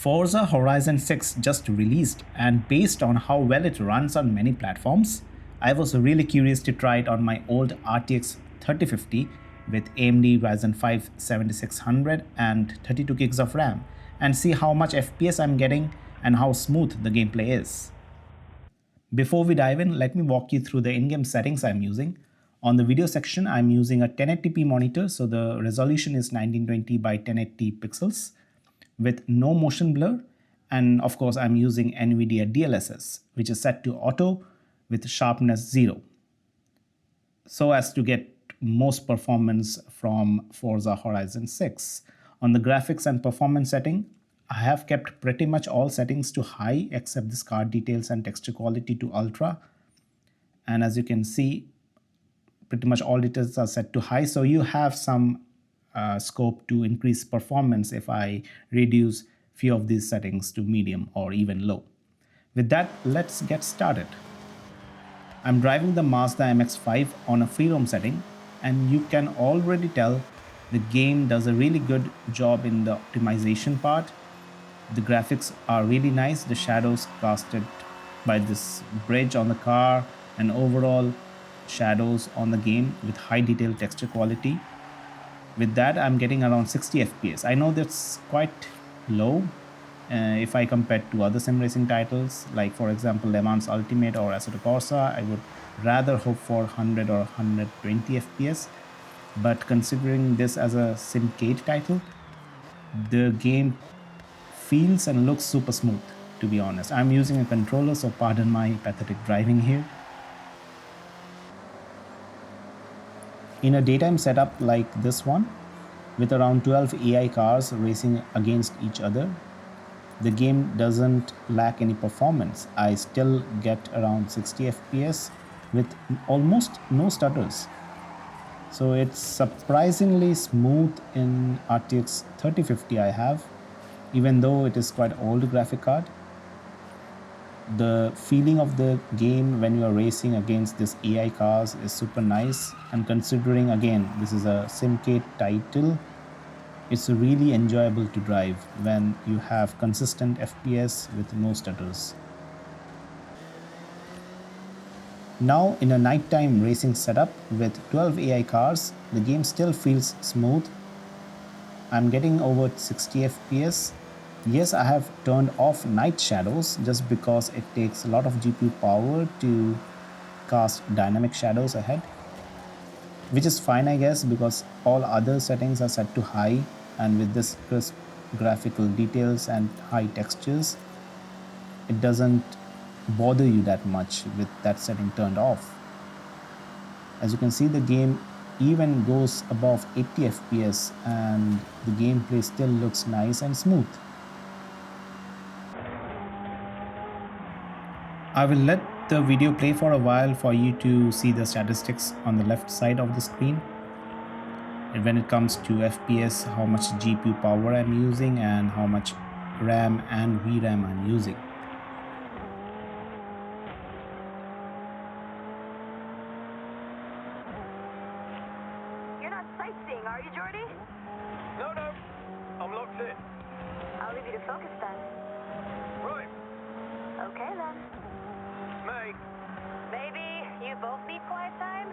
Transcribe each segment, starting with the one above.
Forza Horizon 6 just released, and based on how well it runs on many platforms, I was really curious to try it on my old RTX 3050 with AMD Ryzen 5 7600 and 32 gigs of RAM and see how much FPS I'm getting and how smooth the gameplay is. Before we dive in, let me walk you through the in-game settings I'm using. On the video section, I'm using a 1080p monitor, so the resolution is 1920 by 1080 pixels with no motion blur, and of course I'm using NVIDIA DLSS, which is set to auto with sharpness 0, so as to get most performance from Forza Horizon 6. On the graphics and performance setting, I have kept pretty much all settings to high except this card details and texture quality to ultra, and as you can see, pretty much all details are set to high, so you have some scope to increase performance if I reduce few of these settings to medium or even low. With that, let's get started. I'm driving the Mazda MX-5 on a free roam setting, and you can already tell the game does a really good job in the optimization part. The graphics are really nice, the shadows casted by this bridge on the car and overall shadows on the game with high detail texture quality. With that, I'm getting around 60 FPS. I know that's quite low if I compare to other sim racing titles, like for example Le Mans Ultimate or Assetto Corsa. I would rather hope for 100 or 120 FPS. But considering this as a simcade title, the game feels and looks super smooth, to be honest. I'm using a controller, so pardon my pathetic driving here. In a daytime setup like this one, with around 12 AI cars racing against each other, the game doesn't lack any performance. I still get around 60 FPS with almost no stutters. So it's surprisingly smooth in RTX 3050 I have, even though it is quite old graphic card. The feeling of the game when you are racing against this AI cars is super nice, and considering again this is a simcade title, it's really enjoyable to drive when you have consistent FPS with no stutters. Now in a nighttime racing setup with 12 AI cars, the game still feels smooth. I'm getting over 60 FPS. Yes, I have turned off night shadows just because it takes a lot of GPU power to cast dynamic shadows ahead, which is fine I guess, because all other settings are set to high, and with this crisp graphical details and high textures, it doesn't bother you that much with that setting turned off. As you can see, the game even goes above 80 FPS and the gameplay still looks nice and smooth. I will let the video play for a while for you to see the statistics on the left side of the screen. And when it comes to FPS, how much GPU power I'm using and how much RAM and VRAM I'm using. You're not sightseeing, are you, Jordy? No, I'm locked in. I'll leave you to focus then. Right, Okay then. May. Maybe you both need quiet time?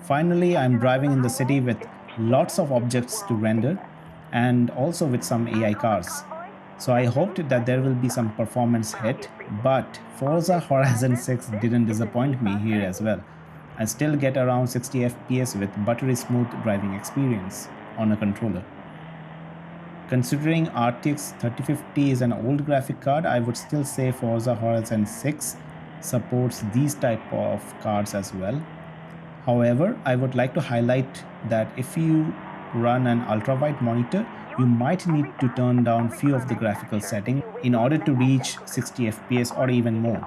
Finally, I'm driving in the city with lots of objects to render and also with some AI cars. So I hoped that there will be some performance hit, but Forza Horizon 6 didn't disappoint me here as well. I still get around 60 FPS with buttery smooth driving experience on a controller. Considering RTX 3050 is an old graphic card, I would still say Forza Horizon 6 supports these type of cards as well. However, I would like to highlight that if you run an ultra-wide monitor, you might need to turn down few of the graphical settings in order to reach 60 FPS or even more.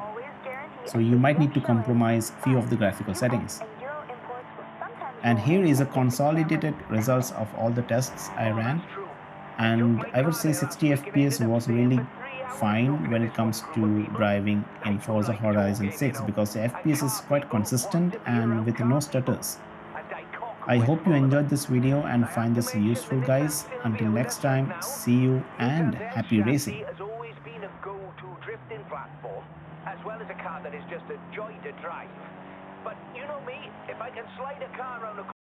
So you might need to compromise few of the graphical settings. And here is a consolidated results of all the tests I ran, and I would say 60 FPS was really fine when it comes to driving in Forza Horizon 6 because the FPS is quite consistent and with no stutters. I hope you enjoyed this video and find this useful, guys. Until next time, see you and happy racing. go-to drifting platform, as well as a car that is just a joy to drive. But you know me, if I can slide a car around a